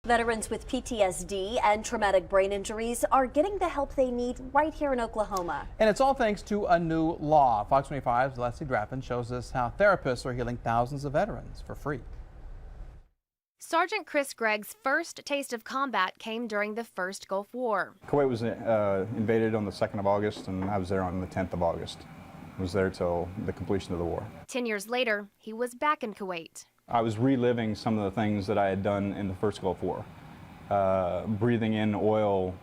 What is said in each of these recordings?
Veterans with PTSD and traumatic brain injuries are getting the help they need right here in Oklahoma. And it's all thanks to a new law. Fox 25's Leslie Draffin shows us how therapists are healing thousands of veterans for free. Sergeant Chris Gregg's first taste of combat came during the first Gulf War. Kuwait was invaded on the 2nd of August, and I was there on the 10th of August. I was there till the completion of the war. 10 years later, he was back in Kuwait. I was reliving some of the things that I had done in the first Gulf War. Breathing in oil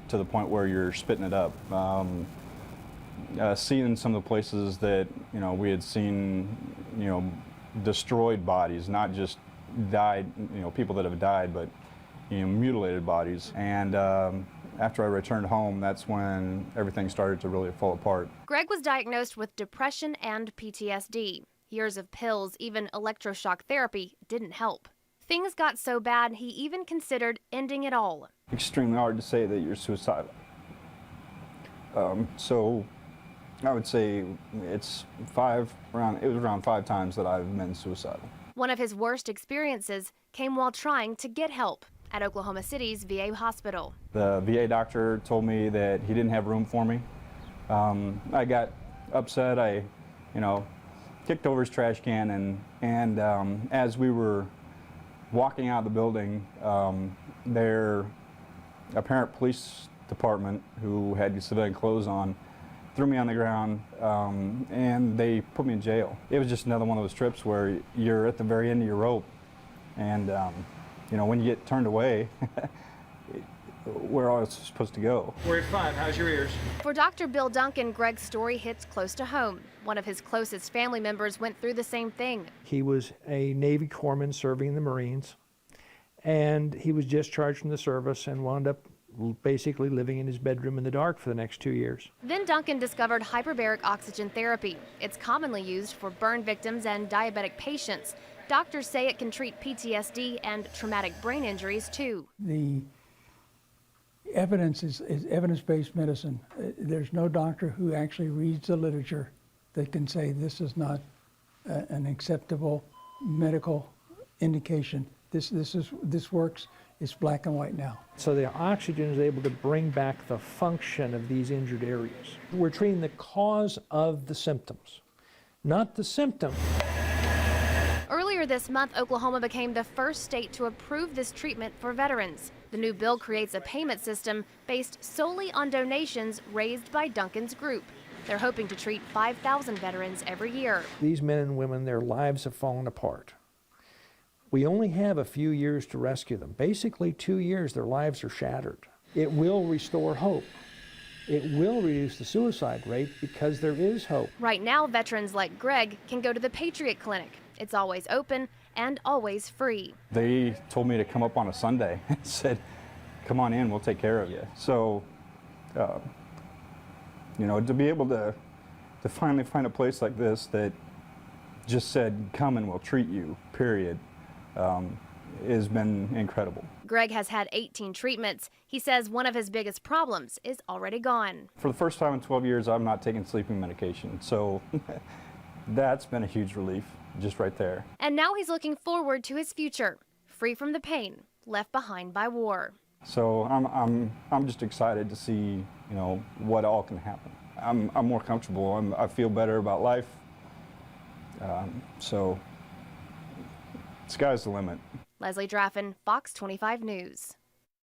to the point where you're spitting it up. Seeing some of the places that, we had seen, destroyed bodies, not just died, people that have died, but, mutilated bodies. And after I returned home, that's when everything started to really fall apart. Gregg was diagnosed with depression and PTSD. Years of pills, even electroshock therapy, didn't help. Things got so bad, he even considered ending it all. Extremely hard to say that you're suicidal. So I would say it was around 5 times that I've been suicidal. One of his worst experiences came while trying to get help at Oklahoma City's VA hospital. The VA doctor told me that he didn't have room for me. I got upset. I, kicked over his trash can, and as we were walking out of the building, their apparent police department, who had civilian clothes on, threw me on the ground, and they put me in jail. It was just another one of those trips where you're at the very end of your rope, and when you get turned away, where are you supposed to go? We're at 5. How's your ears? For Dr. Bill Duncan, Gregg's story hits close to home. One of his closest family members went through the same thing. He was a Navy corpsman serving in the Marines, and he was discharged from the service and wound up basically living in his bedroom in the dark for the next 2 years. Then Duncan discovered hyperbaric oxygen therapy. It's commonly used for burn victims and diabetic patients. Doctors say it can treat PTSD and traumatic brain injuries too. The evidence is evidence-based medicine. There's no doctor who actually reads the literature that can say this is not an acceptable medical indication. This works. It's black and white now. So the oxygen is able to bring back the function of these injured areas. We're treating the cause of the symptoms, not the symptom. Earlier this month, Oklahoma became the first state to approve this treatment for veterans. The new bill creates a payment system based solely on donations raised by Duncan's group. They're hoping to treat 5,000 veterans every year. These men and women, their lives have fallen apart. We only have a few years to rescue them. Basically 2 years, their lives are shattered. It will restore hope. It will reduce the suicide rate because there is hope. Right now, veterans like Gregg can go to the Patriot Clinic. It's always open and always free. They told me to come up on a Sunday and said, come on in, we'll take care of you. So, to be able to finally find a place like this that just said, come and we'll treat you, period, has been incredible. Gregg has had 18 treatments. He says one of his biggest problems is already gone. For the first time in 12 years, I'm not taking sleeping medication. So that's been a huge relief, just right there. And now he's looking forward to his future, free from the pain left behind by war. So I'm just excited to see, what all can happen. I'm more comfortable. I feel better about life. So sky's the limit. Leslie Draffin, Fox 25 News.